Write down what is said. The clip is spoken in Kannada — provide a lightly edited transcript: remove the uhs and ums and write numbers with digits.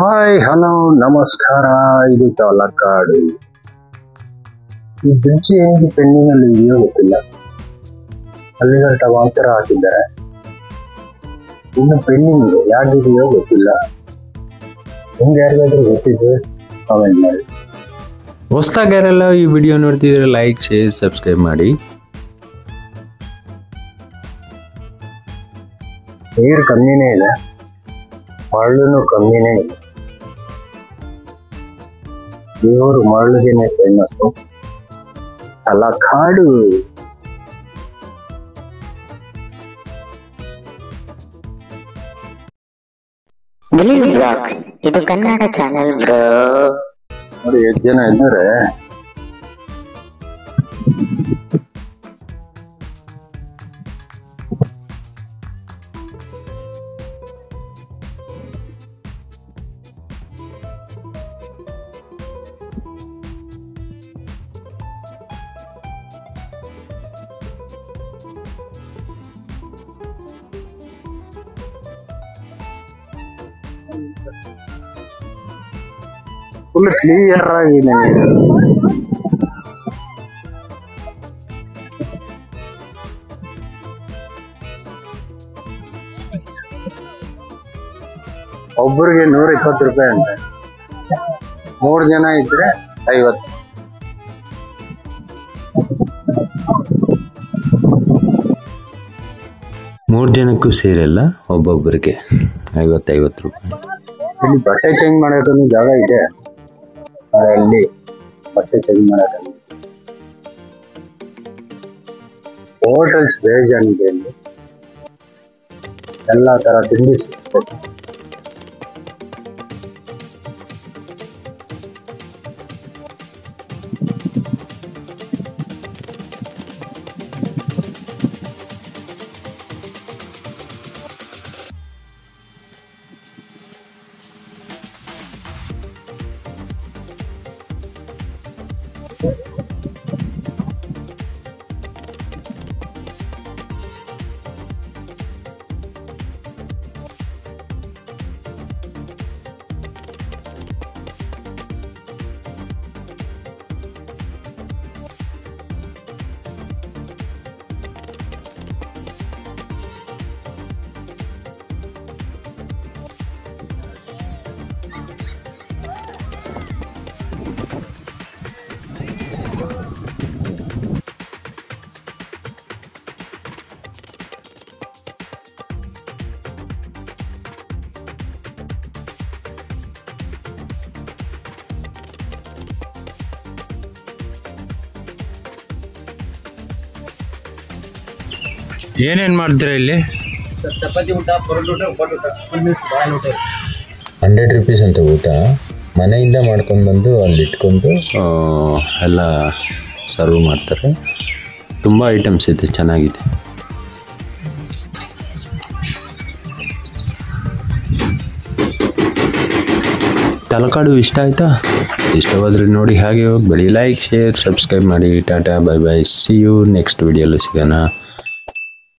ಹಾಯ್ ಹಲೋ ನಮಸ್ಕಾರ. ಇದು ತಲಕಾಡು. ಈ ಬ್ರಿಡ್ಜ್ ಹೆಂಗೆ ಪೆಂಡಿಂಗಲ್ಲಿ ಇದೆಯೋ ಗೊತ್ತಿಲ್ಲ. ಅಲ್ಲಿಗೆ ಟಮಾಟರ ಹಾಕಿದ್ದಾರೆ, ಇನ್ನು ಪೆಂಡಿಂಗ್ ಯಾಕಿದೆಯೋ ಗೊತ್ತಿಲ್ಲ. ನಿಮ್ಗೆ ಯಾರಿಗಾದ್ರೂ ಗೊತ್ತಿದ್ರೆ ಕಾಮೆಂಟ್ ಮಾಡಿ. ಹೊಸದಾಗ್ಯಾರೆಲ್ಲ ಈ ವಿಡಿಯೋ ನೋಡ್ತಿದ್ರೆ ಲೈಕ್ ಶೇರ್ ಸಬ್ಸ್ಕ್ರೈಬ್ ಮಾಡಿ. ನೀರು ಕಮ್ಮಿನೇ ಇದೆ, ಮರಳು ಕಮ್ಮಿನೇ ಇದೆ. ಇವರು ಮರಳಿಗೆನೆ ಫೇಮಸ್ಸು. ತಲಕಾಡು. ಇದು ಕನ್ನಡ ಚಾನೆಲ್ ಬ್ರೋ. ನೋಡಿ ಎಷ್ಟು ಜನ ಇದ್ದಾರೆ. ಫುಲ್ ಕ್ಲಿಯರ್ ಆಗಿದೆ ನೀರು. ಒಬ್ಬರಿಗೆ 120 ರೂಪಾಯಿ ಅಂತೆ, 3 ಜನ ಇದ್ರೆ 50. ಮೂರು ಜನಕ್ಕೂ ಸೇರಿಲ್ಲ, ಒಬ್ಬೊಬ್ಬರಿಗೆ 50 ರೂಪಾಯಿ. ಇಲ್ಲಿ ಬಟ್ಟೆ ಚೇಂಜ್ ಮಾಡೋದನ್ನು ಜಾಗ ಇದೆ, ಅಲ್ಲಿ ಬಟ್ಟೆ ಚೇಂಜ್ ಮಾಡೋದು. ಹೋಟೆಲ್ಸ್ ಬೇಜಾನಿದೆ, ಇಲ್ಲಿ ಎಲ್ಲ ತರ ತಿಂಡಿ ಸಿಗ್ತದೆ. ಏನೇನು ಮಾಡ್ತೀರಾ ಇಲ್ಲಿ? ಚಪಾತಿ ಊಟ, ಪರೋಟ ಊಟ, ಉಪ್ಪಿಟ್ಟು ಊಟ, ಬಾಳೆ ಊಟ. 100 ರೂಪೀಸ್ ಅಂತ ಊಟ. ಮನೆಯಿಂದ ಮಾಡ್ಕೊಂಡು ಬಂದು ಅಲ್ಲಿ ಇಟ್ಕೊಂಡು ಎಲ್ಲ ಸರ್ವ್ ಮಾಡ್ತಾರೆ. ತುಂಬ ಐಟಮ್ಸ್ ಇದೆ, ಚೆನ್ನಾಗಿದೆ. ತಲಕಾಡು ಇಷ್ಟ ಆಯ್ತಾ? ಇಷ್ಟವಾದರೆ ನೋಡಿ, ಹಾಗೆ ಹೋಗಿ ಬೆಳಿ ಲೈಕ್ ಶೇರ್ ಸಬ್ಸ್ಕ್ರೈಬ್ ಮಾಡಿ. Tata bye bye, see you next ವಿಡಿಯೋಲಿ ಸಿಗೋಣ.